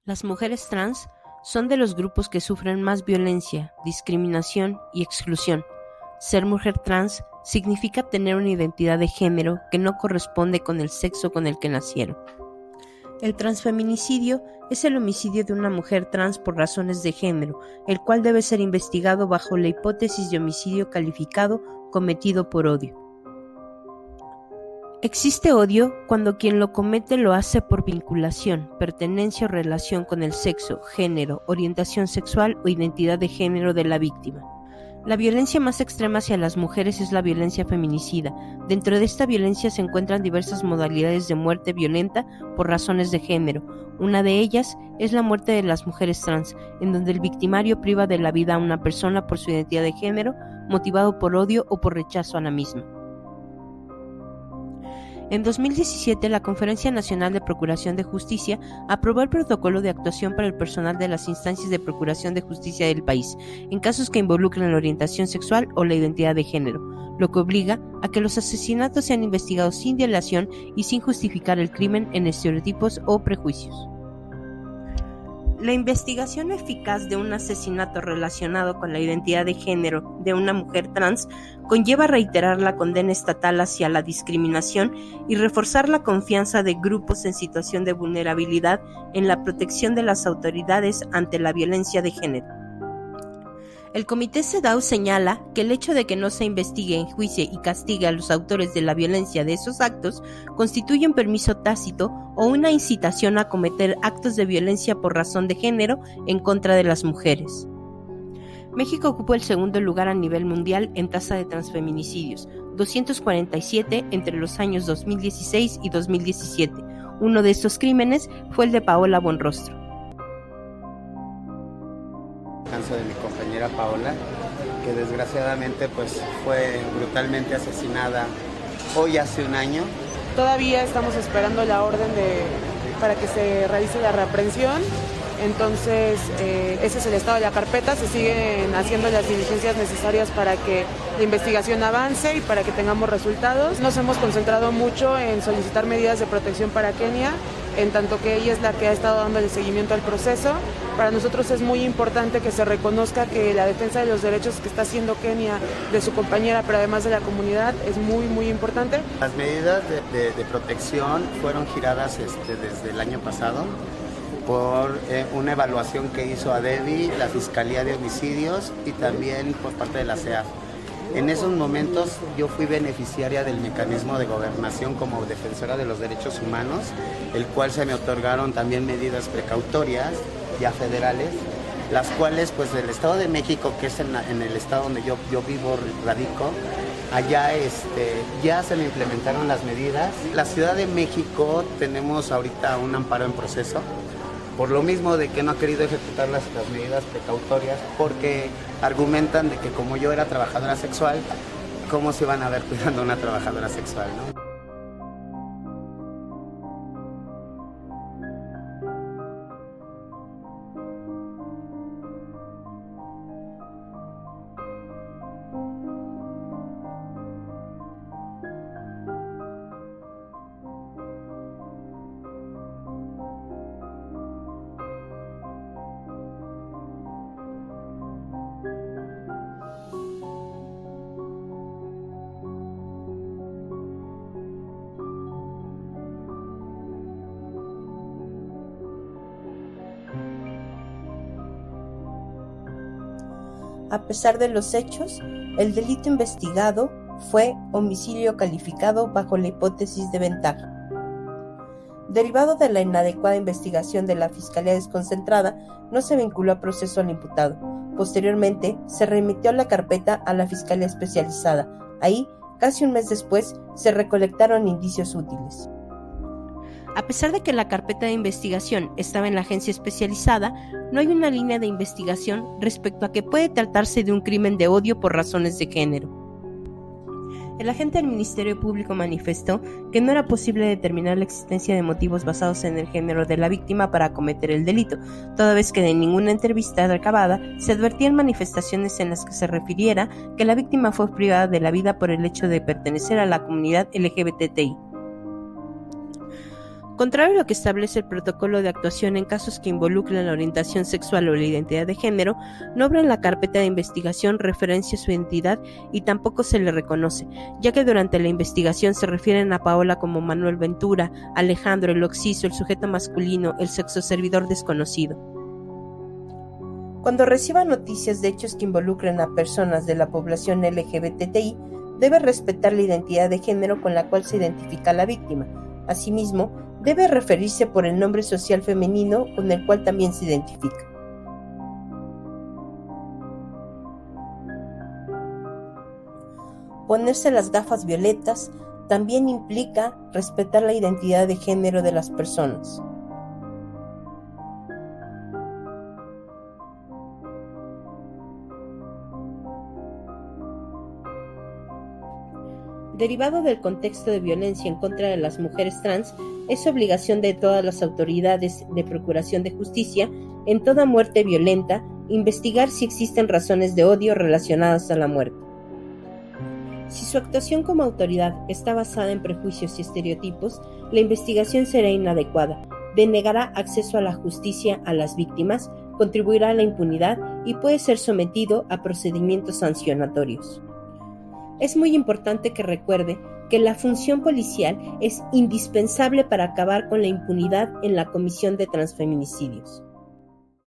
Las mujeres trans son de los grupos que sufren más violencia, discriminación y exclusión. Ser mujer trans significa tener una identidad de género que no corresponde con el sexo con el que nacieron. El transfeminicidio es el homicidio de una mujer trans por razones de género, el cual debe ser investigado bajo la hipótesis de homicidio calificado cometido por odio. Existe odio cuando quien lo comete lo hace por vinculación, pertenencia o relación con el sexo, género, orientación sexual o identidad de género de la víctima. La violencia más extrema hacia las mujeres es la violencia feminicida. Dentro de esta violencia se encuentran diversas modalidades de muerte violenta por razones de género. Una de ellas es la muerte de las mujeres trans, en donde el victimario priva de la vida a una persona por su identidad de género, motivado por odio o por rechazo a la misma. En 2017, la Conferencia Nacional de Procuración de Justicia aprobó el protocolo de actuación para el personal de las instancias de procuración de justicia del país, en casos que involucren la orientación sexual o la identidad de género, lo que obliga a que los asesinatos sean investigados sin dilación y sin justificar el crimen en estereotipos o prejuicios. La investigación eficaz de un asesinato relacionado con la identidad de género de una mujer trans conlleva reiterar la condena estatal hacia la discriminación y reforzar la confianza de grupos en situación de vulnerabilidad en la protección de las autoridades ante la violencia de género. El Comité CEDAW señala que el hecho de que no se investigue, enjuicie y castigue a los autores de la violencia de esos actos constituye un permiso tácito o una incitación a cometer actos de violencia por razón de género en contra de las mujeres. México ocupó el segundo lugar a nivel mundial en tasa de transfeminicidios, 247 entre los años 2016 y 2017. Uno de estos crímenes fue el de Paola Buenrostro. De mi compañera Paola, que desgraciadamente pues fue brutalmente asesinada hoy hace un año. Todavía estamos esperando la orden para que se realice la reaprehensión. Entonces ese es el estado de la carpeta, se siguen haciendo las diligencias necesarias para que la investigación avance y para que tengamos resultados. Nos hemos concentrado mucho en solicitar medidas de protección para Kenia, en tanto que ella es la que ha estado dando el seguimiento al proceso. Para nosotros es muy importante que se reconozca que la defensa de los derechos que está haciendo Kenia de su compañera, pero además de la comunidad, es muy, muy importante. Las medidas de protección fueron giradas desde el año pasado por una evaluación que hizo ADEVI, la Fiscalía de Homicidios y también por parte de la CEAF. En esos momentos yo fui beneficiaria del mecanismo de gobernación como defensora de los derechos humanos, el cual se me otorgaron también medidas precautorias ya federales, las cuales pues del Estado de México, que es en el estado donde yo vivo, radico, allá ya se me implementaron las medidas. La Ciudad de México tenemos ahorita un amparo en proceso, por lo mismo de que no ha querido ejecutar las medidas precautorias, porque argumentan de que como yo era trabajadora sexual, ¿cómo se van a ver cuidando a una trabajadora sexual, no? A pesar de los hechos, el delito investigado fue homicidio calificado bajo la hipótesis de ventaja. Derivado de la inadecuada investigación de la Fiscalía Desconcentrada, no se vinculó a proceso al imputado. Posteriormente, se remitió la carpeta a la Fiscalía Especializada. Ahí, casi un mes después, se recolectaron indicios útiles. A pesar de que la carpeta de investigación estaba en la agencia especializada, no hay una línea de investigación respecto a que puede tratarse de un crimen de odio por razones de género. El agente del Ministerio Público manifestó que no era posible determinar la existencia de motivos basados en el género de la víctima para cometer el delito, toda vez que de ninguna entrevista recabada se advertían manifestaciones en las que se refiriera que la víctima fue privada de la vida por el hecho de pertenecer a la comunidad LGBTI. Contrario a lo que establece el protocolo de actuación en casos que involucren la orientación sexual o la identidad de género, no habrá en la carpeta de investigación referencia a su identidad y tampoco se le reconoce, ya que durante la investigación se refieren a Paola como Manuel Ventura, Alejandro, el occiso, el sujeto masculino, el sexoservidor desconocido. Cuando reciba noticias de hechos que involucren a personas de la población LGBTI, debe respetar la identidad de género con la cual se identifica a la víctima. Asimismo, debe referirse por el nombre social femenino con el cual también se identifica. Ponerse las gafas violetas también implica respetar la identidad de género de las personas. Derivado del contexto de violencia en contra de las mujeres trans, es obligación de todas las autoridades de procuración de justicia, en toda muerte violenta, investigar si existen razones de odio relacionadas a la muerte. Si su actuación como autoridad está basada en prejuicios y estereotipos, la investigación será inadecuada, denegará acceso a la justicia a las víctimas, contribuirá a la impunidad y puede ser sometido a procedimientos sancionatorios. Es muy importante que recuerde que la función policial es indispensable para acabar con la impunidad en la comisión de transfeminicidios.